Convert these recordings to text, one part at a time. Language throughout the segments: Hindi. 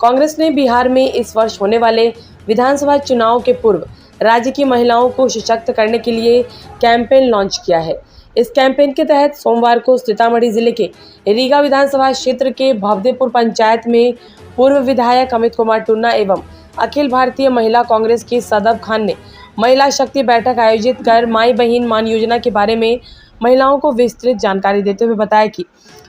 कांग्रेस ने बिहार में इस वर्ष होने वाले विधानसभा चुनाव के पूर्व राज्य की महिलाओं को सशक्त करने के लिए कैंपेन लॉन्च किया है। इस कैंपेन के तहत सोमवार को सीतामढ़ी जिले के रीगा विधानसभा क्षेत्र के भवदेपुर पंचायत में पूर्व विधायक अमित कुमार टुन्ना एवं अखिल भारतीय महिला कांग्रेस की सदब खान ने महिला शक्ति बैठक आयोजित कर माई बहन मान योजना के बारे में महिलाओं को विस्तृत जानकारी देते हुए बताया कि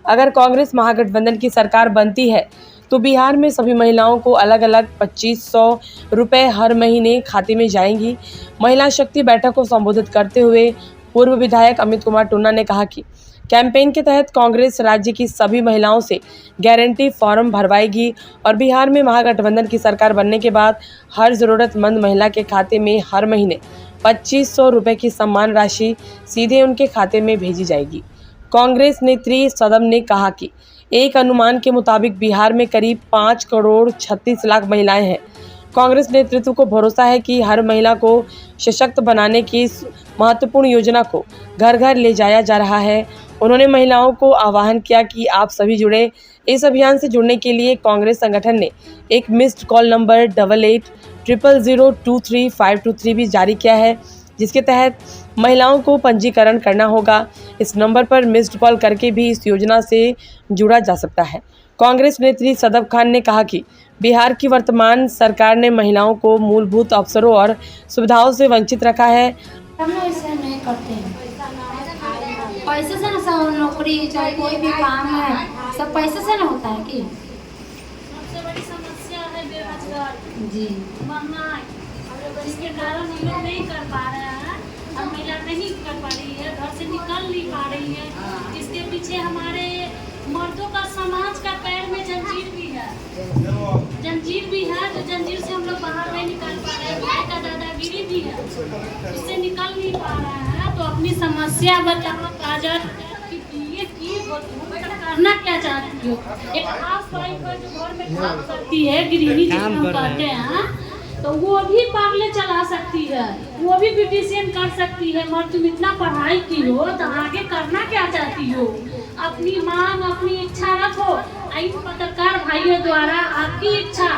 अगर कांग्रेस महागठबंधन की सरकार बनती है तो बिहार में सभी महिलाओं को अलग अलग 2500 रुपये हर महीने खाते में जाएंगी। महिला शक्ति बैठक को संबोधित करते हुए पूर्व विधायक अमित कुमार टुन्ना ने कहा कि कैंपेन के तहत कांग्रेस राज्य की सभी महिलाओं से गारंटी फॉर्म भरवाएगी और बिहार में महागठबंधन की सरकार बनने के बाद हर जरूरतमंद महिला के खाते में हर महीने 2500 रुपये की सम्मान राशि सीधे उनके खाते में भेजी जाएगी। कांग्रेस नेत्री सदम ने कहा कि एक अनुमान के मुताबिक बिहार में करीब 5 करोड़ 36 लाख महिलाएं हैं। कांग्रेस नेतृत्व को भरोसा है कि हर महिला को सशक्त बनाने की इस महत्वपूर्ण योजना को घर घर ले जाया जा रहा है। उन्होंने महिलाओं को आह्वान किया कि आप सभी जुड़े। इस अभियान से जुड़ने के लिए कांग्रेस संगठन ने एक मिस्ड कॉल नंबर 8800023523 भी जारी किया है, जिसके तहत महिलाओं को पंजीकरण करना होगा। इस नंबर पर मिस्ड कॉल करके भी इस योजना से जुड़ा जा सकता है। कांग्रेस नेत्री सदब खान ने कहा कि बिहार की वर्तमान सरकार ने महिलाओं को मूलभूत अवसरों और सुविधाओं से वंचित रखा है। हम लोग इसे नहीं करते हैं, पैसे से ना सब नौकरी चाहे कोई भी काम है सब पैसे से ना होता है कि सबसे बड़ी समस्या है बेरोजगार जी महंगाई, जिसके कारण हम लोग नहीं कर पा रहे हैं और महिला नहीं कर पा रही है, घर से निकल नहीं पा रही है। इसके पीछे हमारे मर्दों का समाज का पैर में जंजीर भी है, तो जंजीर से हम लोग बाहर नहीं निकल पा रहे हैं। भाई का दादागिरी भी है, इससे निकल नहीं पा रहे हैं। तो अपनी समस्या बताओ काजल करना क्या चाहती हो? एक हाउस वाइफ जो घर में काम करती है, गृहिणी जिसे हम कहते हैं, तो वो भी पार्लर चला सकती है, वो भी ब्यूटिशियन कर सकती है। मगर तुम इतना पढ़ाई की हो तो आगे करना क्या चाहती हो? अपनी मांग अपनी इच्छा रखो। इन पत्रकार भाइयों द्वारा आपकी इच्छा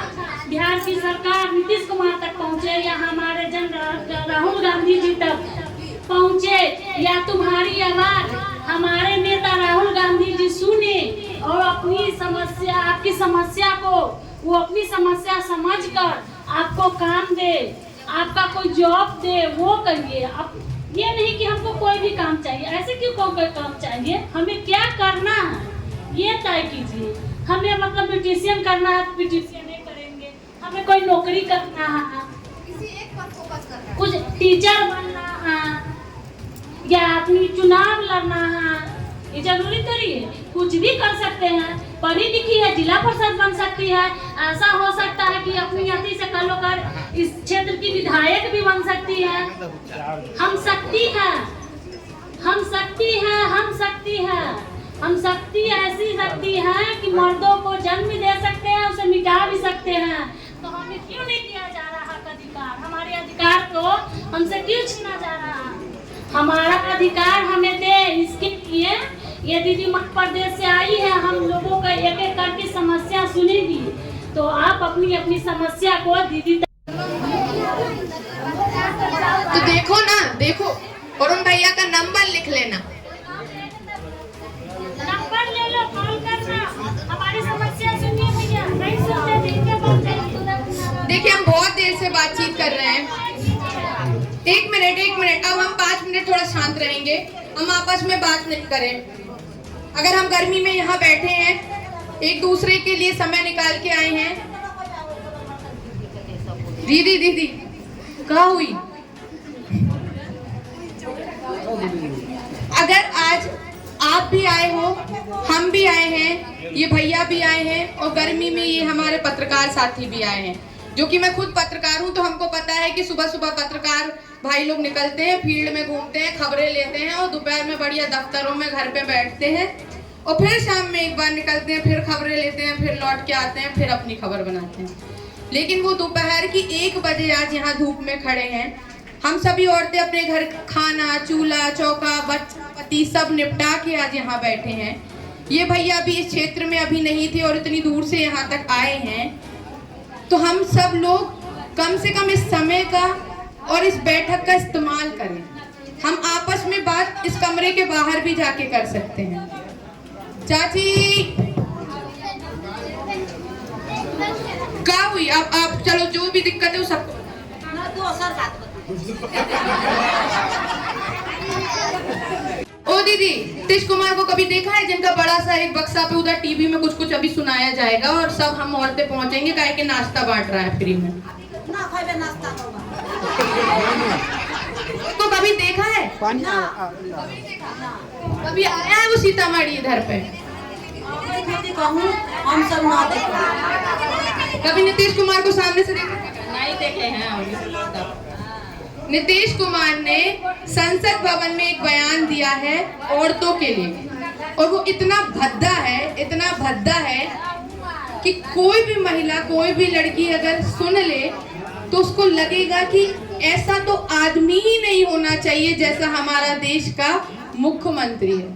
बिहार की सरकार नीतीश कुमार तक पहुँचे या हमारे राहुल गांधी जी तक पहुँचे या तुम्हारी आवाज हमारे नेता राहुल गांधी जी सुने और अपनी समस्या आपकी समस्या को वो अपनी समस्या समझकर आपको काम दे, आपका कोई जॉब दे, वो करिए। अब ये नहीं कि हमको कोई भी काम चाहिए, ऐसे क्यों कोई काम चाहिए, हमें क्या करना है ये तय कीजिए। हमें मतलब ब्यूटिशियन करना है तो ब्यूटिशियन करेंगे, हमें कोई नौकरी करना है, किसी एक पर फोकस करना है, कुछ टीचर बनना है या अपनी चुनाव लड़ना है, ये जरूरी थोड़ी है। कुछ भी कर सकते हैं, पढ़ी लिखी है जिला परिषद बन सकती है, ऐसा हो सकता है कि अपनी अति से कल कर इस क्षेत्र की विधायक भी बन सकती है। हम शक्ति हैं, हम शक्ति हैं, हम शक्ति हैं, हम शक्ति ऐसी शक्ति है कि मर्दों को जन्म भी दे सकते हैं, उसे मिटा भी सकते हैं। तो हमें क्यों नहीं दिया जा रहा अधिकार? हमारे अधिकार को हमसे क्यों छीना जा रहा है? हमारा अधिकार हमें दे। इसके लिए ये दीदी मध्य प्रदेश से आई है, हम लोगों का एक एक करके समस्या सुनेगी, तो आप अपनी अपनी समस्या को दीदी तो देखो ना, देखो वरुण भैया का नंबर लिख लेना, नंबर ले लो, कॉल करना, हमारी समस्या सुनिए भैया। नहीं सुनते देखिए हम बहुत देर से बातचीत कर रहे हैं। एक मिनट, अब हम 5 मिनट थोड़ा शांत रहेंगे, हम आपस में बात नहीं करें। अगर हम गर्मी में यहाँ बैठे हैं, एक दूसरे के लिए समय निकाल के आए हैं। दीदी कहाँ हुई? अगर आज आप भी आए हो, हम भी आए हैं, ये भैया भी आए हैं और गर्मी में ये हमारे पत्रकार साथी भी आए हैं, जो कि मैं खुद पत्रकार हूँ, तो हमको पता है कि सुबह सुबह पत्रकार भाई लोग निकलते हैं, फील्ड में घूमते हैं, खबरें लेते हैं और दोपहर में बढ़िया दफ्तरों में घर पे बैठते हैं और फिर शाम में एक बार निकलते हैं, फिर खबरें लेते हैं, फिर लौट के आते हैं, फिर अपनी खबर बनाते हैं। लेकिन वो दोपहर की 1 बजे आज यहाँ धूप में खड़े हैं। हम सभी औरतें अपने घर खाना, चूल्हा चौका, बच्चा पति सब निपटा के आज यहाँ बैठे हैं। ये भैया भी इस क्षेत्र में अभी नहीं थे और इतनी दूर से यहाँ तक आए हैं। तो हम सब लोग कम से कम इस समय का और इस बैठक का इस्तेमाल करें। हम आपस में बात इस कमरे के बाहर भी जाके कर सकते हैं। चाची क्या हुई? आप चलो, जो भी दिक्कत है वो सब ओ दीदी, तीज कुमार को कभी देखा है जिनका बड़ा सा एक बक्सा पे उधर टीवी में कुछ कुछ अभी सुनाया जाएगा और सब हम औरतें पहुंचेंगे, काहे के नाश्ता बांट रहा है फ्री में। तो कभी देखा है? कभी आया है वो सीतामढ़ी इधर पे? हम सब ना देखे। कभी नीतीश कुमार को सामने से देखा? नहीं देखे हैं। नीतीश कुमार ने संसद भवन में एक बयान दिया है औरतों के लिए, और वो इतना भद्दा है कि कोई भी महिला, कोई भी लड़की अगर सुन ले तो उसको लगेगा कि ऐसा तो आदमी ही नहीं होना चाहिए जैसा हमारा देश का मुख्यमंत्री है।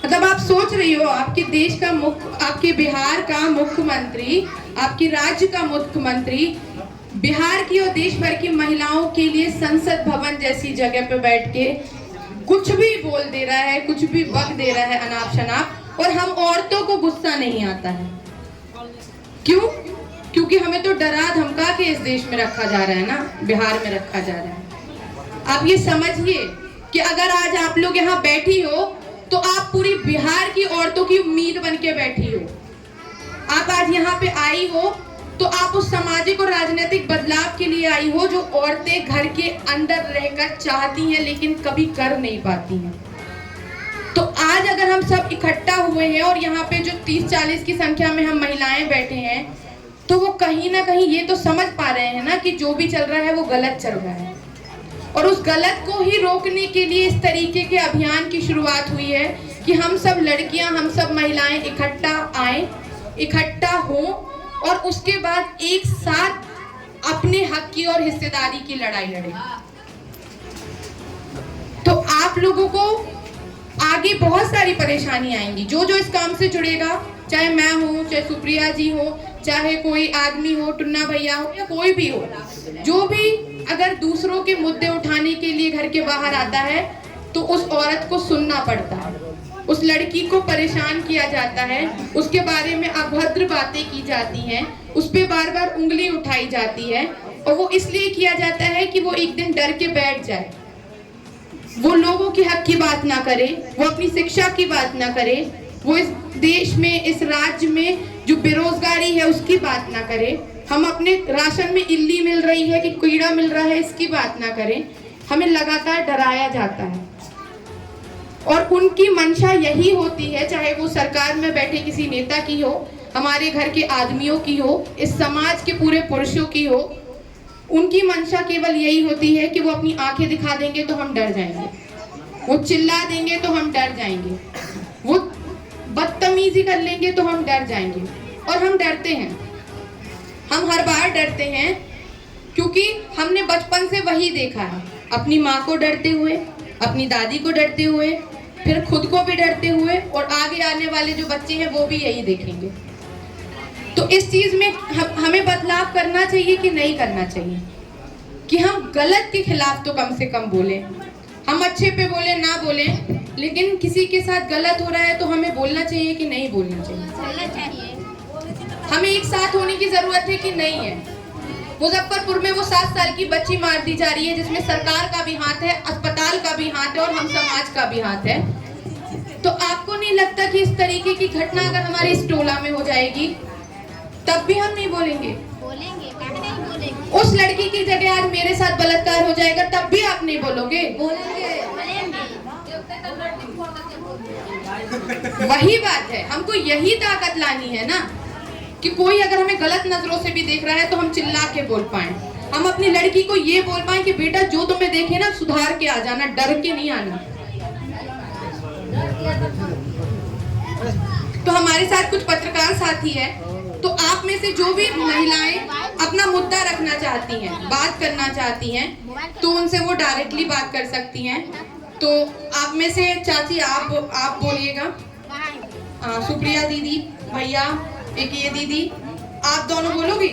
मतलब आप सोच रही हो, आपके देश का आपके बिहार का मुख्यमंत्री, आपके राज्य का मुख्यमंत्री बिहार की और देश भर की महिलाओं के लिए संसद भवन जैसी जगह पे बैठ के कुछ भी बोल दे रहा है, कुछ भी वक्त दे रहा है अनाप शनाप, और हम औरतों को गुस्सा नहीं आता है। क्यों? क्योंकि हमें तो डरा धमका के इस देश में रखा जा रहा है ना, बिहार में रखा जा रहा है। आप ये समझिए कि अगर आज आप लोग यहाँ बैठी हो तो आप पूरी बिहार की औरतों की उम्मीद बन के बैठी हो। आप आज यहाँ पे आई हो तो आप उस सामाजिक और राजनीतिक बदलाव के लिए आई हो जो औरतें घर के अंदर रहकर चाहती हैं लेकिन कभी कर नहीं पाती हैं। तो आज अगर हम सब इकट्ठा हुए हैं और यहाँ पे जो 30-40 की संख्या में हम महिलाएं बैठे हैं, तो वो कहीं ना कहीं ये तो समझ पा रहे हैं ना कि जो भी चल रहा है वो गलत चल रहा है, और उस गलत को ही रोकने के लिए इस तरीके के अभियान की शुरुआत हुई है कि हम सब लड़कियां, हम सब महिलाएं इकट्ठा आए, इकट्ठा हों और उसके बाद एक साथ अपने हक की और हिस्सेदारी की लड़ाई लड़ें। तो आप लोगों को आगे बहुत सारी परेशानी आएंगी। जो जो इस काम से जुड़ेगा, चाहे मैं हूँ, चाहे सुप्रिया जी हो, चाहे कोई आदमी हो, टुन्ना भैया हो या कोई भी हो, जो भी अगर दूसरों के मुद्दे उठाने के लिए घर के बाहर आता है तो उस औरत को सुनना पड़ता है, उस लड़की को परेशान किया जाता है, उसके बारे में अभद्र बातें की जाती हैं, उस पर बार बार उंगली उठाई जाती है, और वो इसलिए किया जाता है कि वो एक दिन डर के बैठ जाए, वो लोगों के हक की बात ना करे, वो अपनी शिक्षा की बात ना करे, वो इस देश में, इस राज्य में जो बेरोजगारी है उसकी बात ना करे, हम अपने राशन में इल्ली मिल रही है कि कीड़ा मिल रहा है इसकी बात ना करें। हमें लगातार डराया जाता है और उनकी मंशा यही होती है, चाहे वो सरकार में बैठे किसी नेता की हो, हमारे घर के आदमियों की हो, इस समाज के पूरे पुरुषों की हो, उनकी मंशा केवल यही होती है कि वो अपनी आंखें दिखा देंगे तो हम डर जाएंगे, वो चिल्ला देंगे तो हम डर जाएंगे, वो बदतमीजी कर लेंगे तो हम डर जाएंगे। और हम डरते हैं, हम हर बार डरते हैं क्योंकि हमने बचपन से वही देखा है, अपनी माँ को डरते हुए, अपनी दादी को डरते हुए, फिर खुद को भी डरते हुए, और आगे आने वाले जो बच्चे हैं वो भी यही देखेंगे। तो इस चीज में हमें बदलाव करना चाहिए कि नहीं करना चाहिए, कि हम गलत के खिलाफ तो कम से कम बोलें, हम अच्छे पे बोले ना बोले, लेकिन किसी के साथ गलत हो रहा है तो हमें बोलना चाहिए कि नहीं बोलना चाहिए। हमें एक साथ होने की जरूरत है कि नहीं है। मुजफ्फरपुर में वो 7 साल की बच्ची मार दी जा रही है जिसमें सरकार का भी हाथ है, अस्पताल का भी हाथ है और हम समाज का भी हाथ है। तो आपको नहीं लगता कि इस तरीके की घटना अगर हमारे इस टोला में हो जाएगी तब भी हम नहीं बोलेंगे? उस लड़की की जगह आज मेरे साथ बलात्कार हो जाएगा तब भी आप नहीं बोलोगे? वही बात है, हमको यही ताकत लानी है ना कि कोई अगर हमें गलत नजरों से भी देख रहा है तो हम चिल्ला के बोल पाए, हम अपनी लड़की को ये बोल पाए कि बेटा जो तुम्हें देखे ना सुधार के आ जाना, डर के नहीं आना। तो हमारे साथ कुछ पत्रकार साथी है, तो आप में से जो भी महिलाएं अपना मुद्दा रखना चाहती हैं, बात करना चाहती हैं, तो उनसे वो डायरेक्टली बात कर सकती हैं। तो आप में से चाची आप बोलिएगा, सुप्रिया दीदी, भैया, एक ये दीदी, आप दोनों बोलोगे?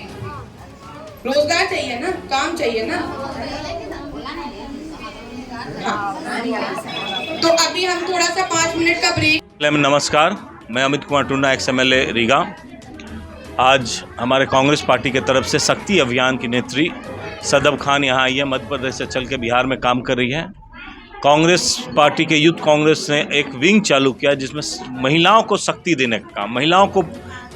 रोजगार चाहिए ना, काम चाहिए ना। हाँ। तो अभी हम थोड़ा सा 5 मिनट का ब्रेक। नमस्कार, मैं अमित कुमार टुन्ना, XMLA रीगा। आज हमारे कांग्रेस पार्टी की तरफ से शक्ति अभियान की नेत्री सदब खान यहाँ आई है। मध्य प्रदेश से चल के बिहार में काम कर रही है। कांग्रेस पार्टी के यूथ कांग्रेस ने एक विंग चालू किया जिसमें महिलाओं को शक्ति देने का काम, महिलाओं को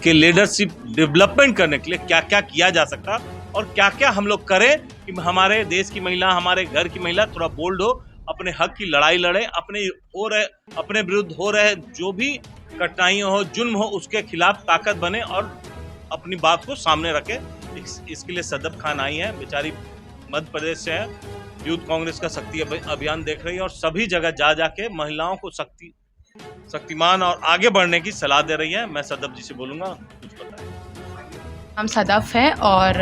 के लीडरशिप डेवलपमेंट करने के लिए क्या क्या किया जा सकता और क्या क्या हम लोग करें कि हमारे देश की महिला, हमारे घर की महिला थोड़ा बोल्ड हो, अपने हक की लड़ाई लड़े, अपने विरुद्ध हो रहे जो भी कठिनाइयाँ हो, जुल्म हो, उसके खिलाफ ताकत बने और अपनी बात को सामने रखे। इसके लिए सदब खान आई है। बेचारी मध्य प्रदेश से है, यूथ कांग्रेस का शक्ति अभियान देख रही है और सभी जगह जा जाके महिलाओं को शक्तिमान और आगे बढ़ने की सलाह दे रही है। मैं सदब जी से बोलूँगा, कुछ बताएं। नाम सदफ है और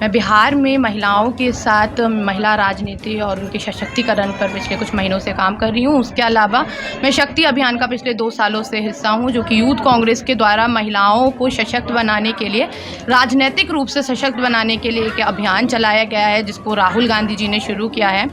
मैं बिहार में महिलाओं के साथ महिला राजनीति और उनके सशक्तिकरण पर पिछले कुछ महीनों से काम कर रही हूँ। उसके अलावा मैं शक्ति अभियान का पिछले 2 सालों से हिस्सा हूँ, जो कि यूथ कांग्रेस के द्वारा महिलाओं को सशक्त बनाने के लिए, राजनीतिक रूप से सशक्त बनाने के लिए एक अभियान चलाया गया है, जिसको राहुल गांधी जी ने शुरू किया है।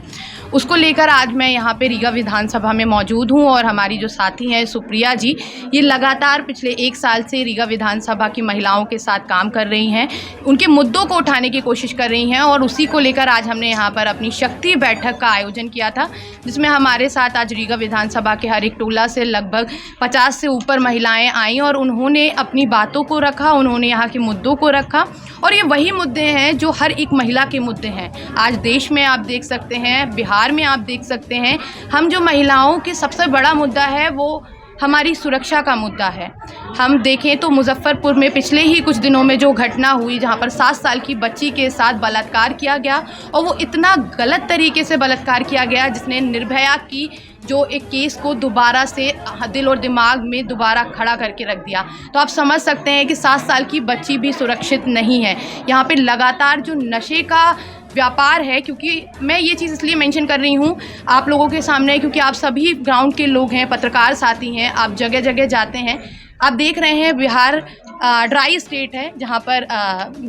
उसको लेकर आज मैं यहाँ पे रीगा विधानसभा में मौजूद हूँ और हमारी जो साथी हैं सुप्रिया जी, ये लगातार पिछले 1 साल से रीगा विधानसभा की महिलाओं के साथ काम कर रही हैं, उनके मुद्दों को उठाने की कोशिश कर रही हैं और उसी को लेकर आज हमने यहाँ पर अपनी शक्ति बैठक का आयोजन किया था, जिसमें हमारे साथ आज रीगा विधानसभा के हर एक टोला से लगभग 50 से ऊपर महिलाएँ आईं और उन्होंने अपनी बातों को रखा, उन्होंने यहाँ के मुद्दों को रखा और ये वही मुद्दे हैं जो हर एक महिला के मुद्दे हैं। आज देश में आप देख सकते हैं, बिहार में आप देख सकते हैं, हम जो महिलाओं के सबसे बड़ा मुद्दा है वो हमारी सुरक्षा का मुद्दा है। हम देखें तो मुजफ्फरपुर में पिछले ही कुछ दिनों में जो घटना हुई, जहां पर 7 साल की बच्ची के साथ बलात्कार किया गया और वो इतना गलत तरीके से बलात्कार किया गया जिसने निर्भया की जो एक केस को दोबारा से दिल और दिमाग में दोबारा खड़ा करके रख दिया। तो आप समझ सकते हैं कि 7 साल की बच्ची भी सुरक्षित नहीं है। यहाँ पे लगातार जो नशे का व्यापार है, क्योंकि मैं ये चीज़ इसलिए मेंशन कर रही हूँ आप लोगों के सामने, क्योंकि आप सभी ग्राउंड के लोग हैं, पत्रकार साथी हैं, आप जगह जगह जाते हैं, आप देख रहे हैं बिहार ड्राई स्टेट है जहाँ पर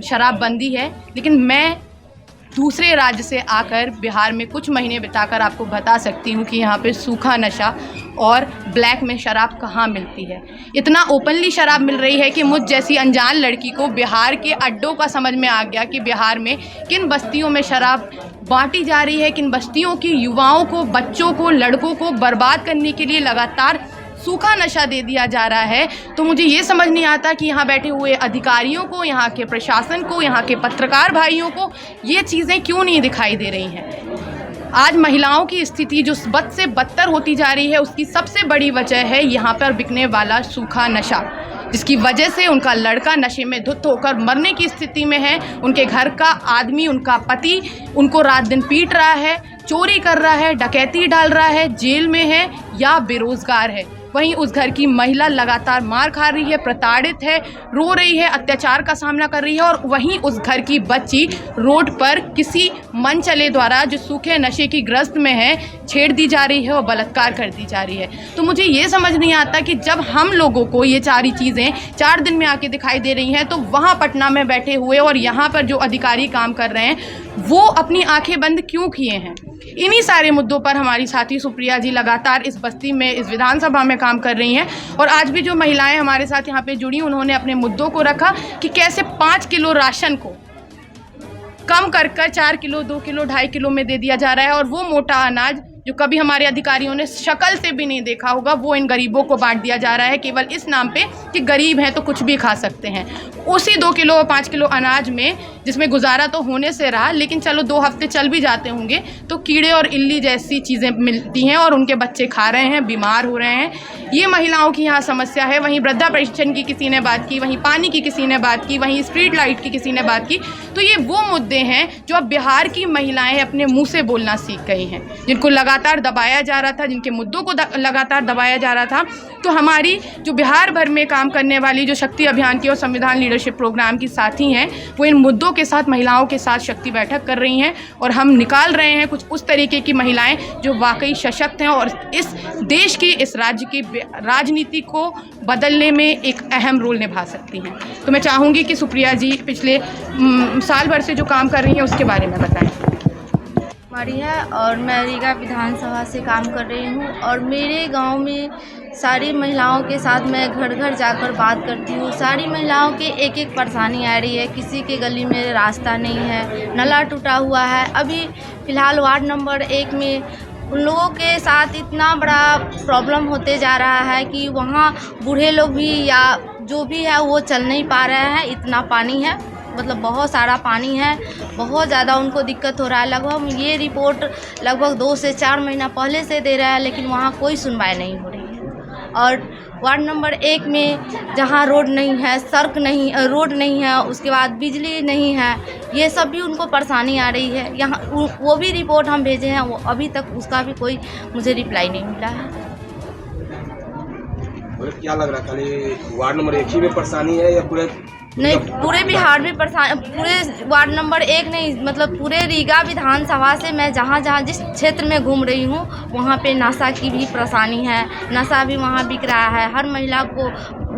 शराबबंदी है, लेकिन मैं दूसरे राज्य से आकर बिहार में कुछ महीने बिताकर आपको बता सकती हूँ कि यहाँ पे सूखा नशा और ब्लैक में शराब कहाँ मिलती है। इतना ओपनली शराब मिल रही है कि मुझ जैसी अनजान लड़की को बिहार के अड्डों का समझ में आ गया कि बिहार में किन बस्तियों में शराब बांटी जा रही है, किन बस्तियों की युवाओं को, बच्चों को, लड़कों को बर्बाद करने के लिए लगातार सूखा नशा दे दिया जा रहा है। तो मुझे ये समझ नहीं आता कि यहाँ बैठे हुए अधिकारियों को, यहाँ के प्रशासन को, यहाँ के पत्रकार भाइयों को ये चीज़ें क्यों नहीं दिखाई दे रही हैं। आज महिलाओं की स्थिति जो बद से बदतर होती जा रही है, उसकी सबसे बड़ी वजह है यहाँ पर बिकने वाला सूखा नशा, जिसकी वजह से उनका लड़का नशे में धुत होकर मरने की स्थिति में है, उनके घर का आदमी, उनका पति उनको रात दिन पीट रहा है, चोरी कर रहा है, डकैती डाल रहा है, जेल में है या बेरोजगार है। वहीं उस घर की महिला लगातार मार खा रही है, प्रताड़ित है, रो रही है, अत्याचार का सामना कर रही है और वहीं उस घर की बच्ची रोड पर किसी मनचले द्वारा जो सूखे नशे की ग्रस्त में है छेड़ दी जा रही है और बलात्कार कर दी जा रही है। तो मुझे ये समझ नहीं आता कि जब हम लोगों को ये सारी चीज़ें 4 दिन में आके दिखाई दे रही हैं, तो वहाँ पटना में बैठे हुए और यहाँ पर जो अधिकारी काम कर रहे हैं वो अपनी आंखें बंद क्यों किए हैं। इन्हीं सारे मुद्दों पर हमारी साथी सुप्रिया जी लगातार इस बस्ती में, इस विधानसभा में काम कर रही हैं और आज भी जो महिलाएं हमारे साथ यहाँ पे जुड़ी, उन्होंने अपने मुद्दों को रखा कि कैसे 5 किलो राशन को कम कर 4 किलो, 2 किलो, 2.5 किलो में दे दिया जा रहा है और वो मोटा अनाज जो कभी हमारे अधिकारियों ने शक्ल से भी नहीं देखा होगा, वो इन गरीबों को बांट दिया जा रहा है केवल इस नाम पे कि गरीब हैं तो कुछ भी खा सकते हैं। उसी 2 किलो और 5 किलो अनाज में, जिसमें गुजारा तो होने से रहा, लेकिन चलो 2 हफ्ते चल भी जाते होंगे, तो कीड़े और इल्ली जैसी चीज़ें मिलती हैं और उनके बच्चे खा रहे हैं, बीमार हो रहे हैं। ये महिलाओं की यहाँ समस्या है। वहीं वृद्धा पेंशन की किसी ने बात की, वहीं पानी की किसी ने बात की, वहीं स्ट्रीट लाइट की किसी ने बात की। तो ये वो मुद्दे हैं जो अब बिहार की महिलाएं अपने मुंह से बोलना सीख गई हैं, जिनको लगातार दबाया जा रहा था, जिनके मुद्दों को लगातार दबाया जा रहा था। तो हमारी जो बिहार भर में काम करने वाली जो शक्ति अभियान की और संविधान लीडरशिप प्रोग्राम की साथी हैं, वो इन मुद्दों के साथ महिलाओं के साथ शक्ति बैठक कर रही हैं और हम निकाल रहे हैं कुछ उस तरीके की महिलाएं जो वाकई सशक्त हैं और इस देश की, इस राज्य की राजनीति को बदलने में एक अहम रोल निभा सकती हैं। तो मैं चाहूँगी कि सुप्रिया जी पिछले साल भर से जो काम कर रही हैं उसके बारे में बताएं। हमारी है और मैं रीगा विधानसभा से काम कर रही हूँ और मेरे गांव में सारी महिलाओं के साथ मैं घर घर जाकर बात करती हूँ। सारी महिलाओं के एक एक परेशानी आ रही है। किसी के गली में रास्ता नहीं है, नाला टूटा हुआ है। अभी फ़िलहाल वार्ड नंबर 1 में उन लोगों के साथ इतना बड़ा प्रॉब्लम होते जा रहा है कि वहाँ बूढ़े लोग भी या जो भी है वो चल नहीं पा रहे हैं, इतना पानी है, मतलब बहुत सारा पानी है, बहुत ज़्यादा उनको दिक्कत हो रहा है। लगभग ये रिपोर्ट लगभग 2 से 4 महीना पहले से दे रहा है, लेकिन वहाँ कोई सुनवाई नहीं हो रही है। और वार्ड नंबर 1 में जहाँ रोड नहीं है, सड़क नहीं, रोड नहीं है, उसके बाद बिजली नहीं है, ये सब भी उनको परेशानी आ रही है। यहाँ वो भी रिपोर्ट हम भेजे हैं, वो अभी तक उसका भी कोई मुझे रिप्लाई नहीं मिला है। क्या लग रहा है, खाली वार्ड नंबर 1 ही में परेशानी है या पूरे? नहीं, पूरे बिहार में परेशानी, पूरे वार्ड नंबर 1 नहीं, मतलब पूरे रीगा विधानसभा से मैं जहाँ जहाँ जिस क्षेत्र में घूम रही हूँ वहाँ पे नशा की भी परेशानी है। नशा भी वहाँ बिक रहा है। हर महिला को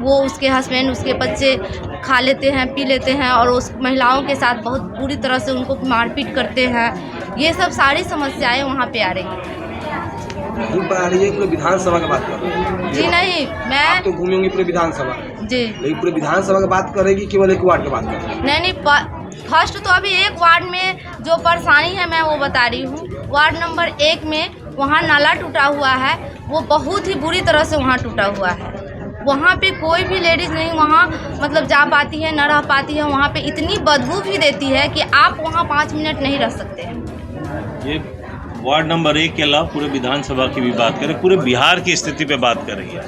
वो उसके हस्बैंड, उसके बच्चे खा लेते हैं, पी लेते हैं और उस महिलाओं के साथ बहुत बुरी तरह से उनको मारपीट करते हैं। ये सब सारी समस्याएं वहाँ पे आ रही हैं। आ रही है पूरे विधानसभा की बात कर रही है? जी नहीं, मैं आप तो घूमी होंगी पूरे विधानसभा जी, लेकिन पूरे विधानसभा की बात करेगी केवल एक वार्ड की बात कर रही है? नहीं, फर्स्ट तो अभी एक वार्ड में जो परेशानी है मैं वो बता रही हूँ। वार्ड नंबर 1 में वहाँ नाला टूटा हुआ है, वो बहुत ही बुरी तरह से वहाँ टूटा हुआ है। वहाँ पे कोई भी लेडीज़ नहीं वहाँ मतलब जा पाती है, न रह पाती है। वहाँ पे इतनी बदबू भी देती है कि आप वहाँ 5 मिनट नहीं रह सकते हैं। ये वार्ड नंबर 1 के अलावा पूरे विधानसभा की भी बात करें, पूरे बिहार की स्थिति पे बात कर रही है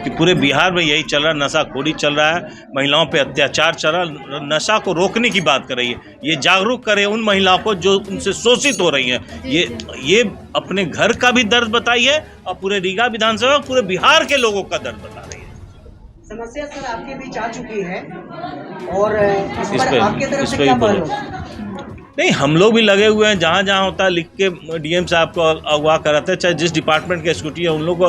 कि पूरे बिहार में यही चल रहा है, नशाखोरी चल रहा है, महिलाओं पे अत्याचार चल रहा है। नशा को रोकने की बात कर रही है। ये जागरूक करे उन महिलाओं को जो उनसे शोषित हो रही हैं। ये अपने घर का भी दर्द बताई है और पूरे रीगा विधानसभा, पूरे बिहार के लोगों का दर्द बता रही है। समस्या सर आपके बीच आ चुकी है और इस पर आपके तरफ से क्या पहल होगा? नहीं, हम लोग भी लगे हुए हैं, जहाँ जहाँ होता है लिख के डीएम साहब को अगवा कराते हैं, चाहे जिस डिपार्टमेंट की स्कूटी है उन लोग को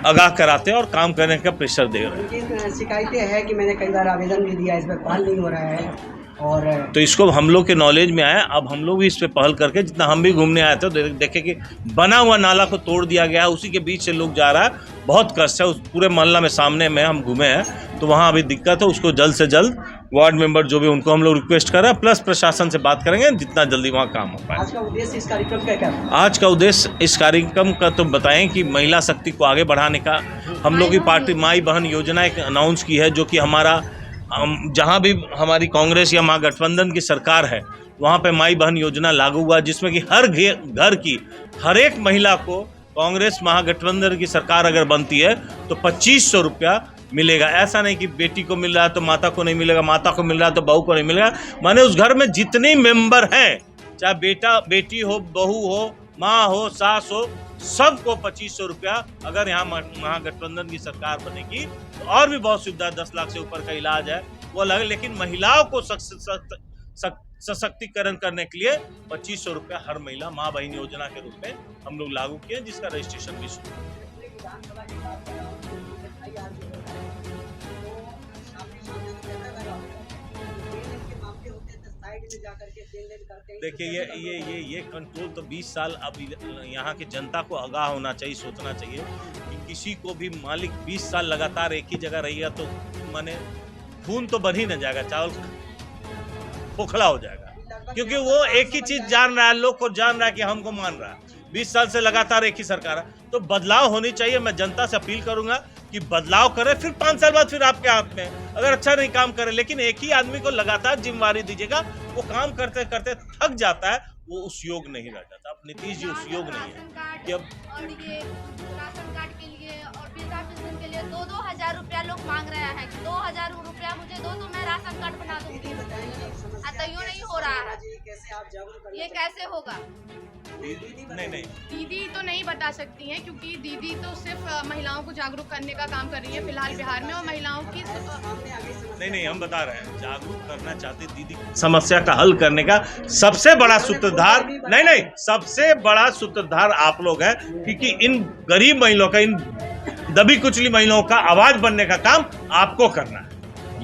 आगाह कराते हैं और काम करने का प्रेशर दे रहे हैं। शिकायतें हैं कि मैंने कई बार आवेदन भी दिया, इस पर पहल नहीं हो रहा है और तो इसको हम लोग के नॉलेज में आया। अब हम लोग भी इस पे पहल करके, जितना हम भी घूमने आए थे तो देखे कि बना हुआ नाला को तोड़ दिया गया है, उसी के बीच से लोग जा रहा है। बहुत कष्ट है, उस पूरे मोहल्ला में सामने में हम घूमे हैं तो वहाँ अभी दिक्कत है। उसको जल्द से जल्द वार्ड मेंबर जो भी उनको हम लोग रिक्वेस्ट कर रहे हैं, प्लस प्रशासन से बात करेंगे जितना जल्दी वहाँ काम हो पाए। आज का उद्देश्य इस कार्यक्रम का क्या है? आज का उद्देश्य इस कार्यक्रम का तो बताएं कि महिला शक्ति को आगे बढ़ाने का हम लोग की पार्टी माई बहन योजना एक अनाउंस की है, जो कि हमारा जहाँ भी हमारी कांग्रेस या महागठबंधन की सरकार है वहाँ पे माई बहन योजना लागू हुआ, जिसमें कि हर घर की हर एक महिला को कांग्रेस महागठबंधन की सरकार अगर बनती है तो 2500 रुपया मिलेगा। ऐसा नहीं कि बेटी को मिल रहा है तो माता को नहीं मिलेगा, माता को मिल रहा है तो बहू को नहीं मिलेगा। माने उस घर में जितने मेंबर हैं, चाहे बेटा बेटी हो, बहू हो, माँ हो, सास हो, सबको 2500 रुपया अगर यहाँ महागठबंधन की सरकार बनेगी तो और भी बहुत सुविधा, 10 लाख से ऊपर का इलाज है वो अलग। लेकिन महिलाओं को सशक्तिकरण करने के लिए 2500 रुपया हर महीना माँ बहन योजना के रूप में हम लोग लागू किए, जिसका रजिस्ट्रेशन भी शुरू। देखिए ये कंट्रोल तो 20 साल अब यहाँ की जनता को आगाह होना चाहिए, सोचना चाहिए कि किसी को भी मालिक 20 साल लगातार एक ही जगह रहेगा तो माने खून तो बढ़ ही न जाएगा, चावल खोखला हो जाएगा, क्योंकि वो एक ही चीज जान रहा है, लोग को जान रहा है कि हमको मान रहा है। 20 साल से लगातार एक ही सरकार है, तो बदलाव होनी चाहिए। मैं जनता से अपील करूंगा कि बदलाव करे, फिर 5 साल बाद फिर आपके हाथ में, अगर अच्छा नहीं काम करे, लेकिन एक ही आदमी को लगातार जिम्मेवारी दीजिएगा, वो काम करते करते थक जाता है, वो उस योग नहीं रह जाता। अब नीतीश जी उस योग नहीं है कि अब और ये राशन कार्ड के लिए और वृद्धा पेंशन के लिए 2-2 हज़ार रुपया लोग मांग रहे हैं। 2000 रुपया मुझे दो तो मैं राशन कार्ड बना दूंगी, तो यूँ नहीं हो रहा है। ये कैसे होगा? नहीं दीदी तो नहीं बता सकती हैं, क्योंकि दीदी तो सिर्फ महिलाओं को जागरूक करने का काम कर रही है फिलहाल बिहार में, और महिलाओं की नहीं हम बता रहे हैं, जागरूक करना चाहते दीदी। समस्या का हल करने का सबसे बड़ा सूत्रधार नहीं सबसे बड़ा सूत्रधार आप लोग हैं, क्योंकि इन गरीब महिलाओं का, इन दबी कुचली महिलाओं का आवाज बनने का काम आपको करना है,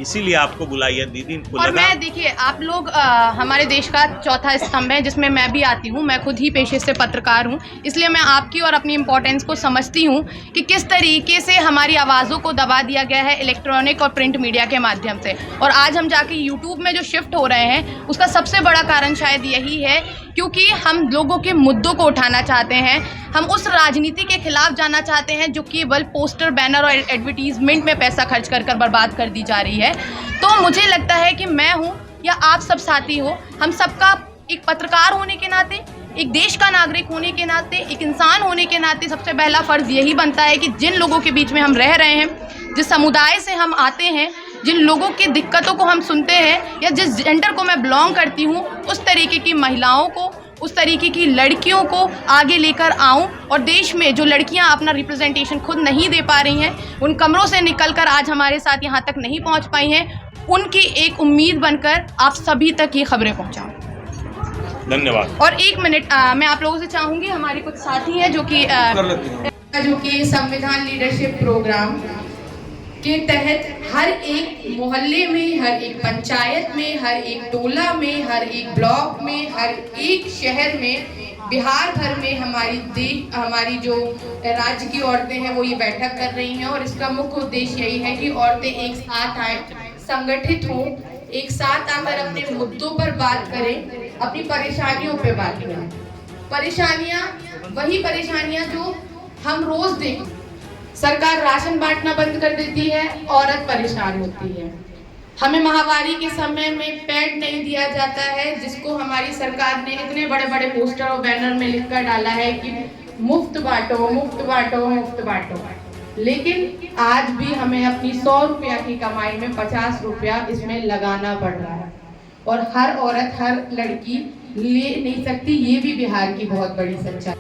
इसीलिए आपको बुलाई है दीदी। और मैं देखिए, आप लोग हमारे देश का चौथा स्तंभ है जिसमें मैं भी आती हूँ। मैं खुद ही पेशे से पत्रकार हूँ, इसलिए मैं आपकी और अपनी इम्पोर्टेंस को समझती हूँ कि किस तरीके से हमारी आवाज़ों को दबा दिया गया है इलेक्ट्रॉनिक और प्रिंट मीडिया के माध्यम से। और आज हम जाके यूट्यूब में जो शिफ्ट हो रहे हैं, उसका सबसे बड़ा कारण शायद यही है, क्योंकि हम लोगों के मुद्दों को उठाना चाहते हैं। हम उस राजनीति के खिलाफ जाना चाहते हैं जो केवल पोस्टर, बैनर और एडवर्टीजमेंट में पैसा खर्च कर बर्बाद कर दी जा रही है। तो मुझे लगता है कि मैं हूँ या आप सब साथी हो, हम सबका एक पत्रकार होने के नाते, एक देश का नागरिक होने के नाते, एक इंसान होने के नाते सबसे पहला फ़र्ज़ यही बनता है कि जिन लोगों के बीच में हम रह रहे हैं, जिस समुदाय से हम आते हैं, जिन लोगों की दिक्कतों को हम सुनते हैं, या जिस जेंडर को मैं बिलोंग करती हूँ, उस तरीके की महिलाओं को, उस तरीके की लड़कियों को आगे लेकर आऊं, और देश में जो लड़कियां अपना रिप्रेजेंटेशन खुद नहीं दे पा रही हैं, उन कमरों से निकलकर आज हमारे साथ यहां तक नहीं पहुंच पाई हैं, उनकी एक उम्मीद बनकर आप सभी तक ये खबरें पहुंचाऊं। धन्यवाद। और एक मिनट मैं आप लोगों से चाहूँगी, हमारे कुछ साथी हैं जो कि संविधान लीडरशिप प्रोग्राम के तहत हर एक मोहल्ले में, हर एक पंचायत में, हर एक टोला में, हर एक ब्लॉक में, हर एक शहर में, बिहार भर में हमारी जो राज्य की औरतें हैं वो ये बैठक कर रही हैं। और इसका मुख्य उद्देश्य यही है कि औरतें एक साथ आए, संगठित हों, एक साथ आकर अपने मुद्दों पर बात करें, अपनी परेशानियों पे बात करें। परेशानियाँ वही परेशानियाँ जो हम रोज देखते, सरकार राशन बांटना बंद कर देती है, औरत परेशान होती है। हमें महामारी के समय में पैड नहीं दिया जाता है, जिसको हमारी सरकार ने इतने बड़े बड़े पोस्टर और बैनर में लिखकर डाला है कि मुफ्त बांटो, मुफ्त बांटो, मुफ्त बांटो। लेकिन आज भी हमें अपनी 100 रुपया की कमाई में 50 रुपया इसमें लगाना पड़ रहा है, और हर औरत, हर लड़की ले नहीं सकती। ये भी बिहार की बहुत बड़ी सच्चाई।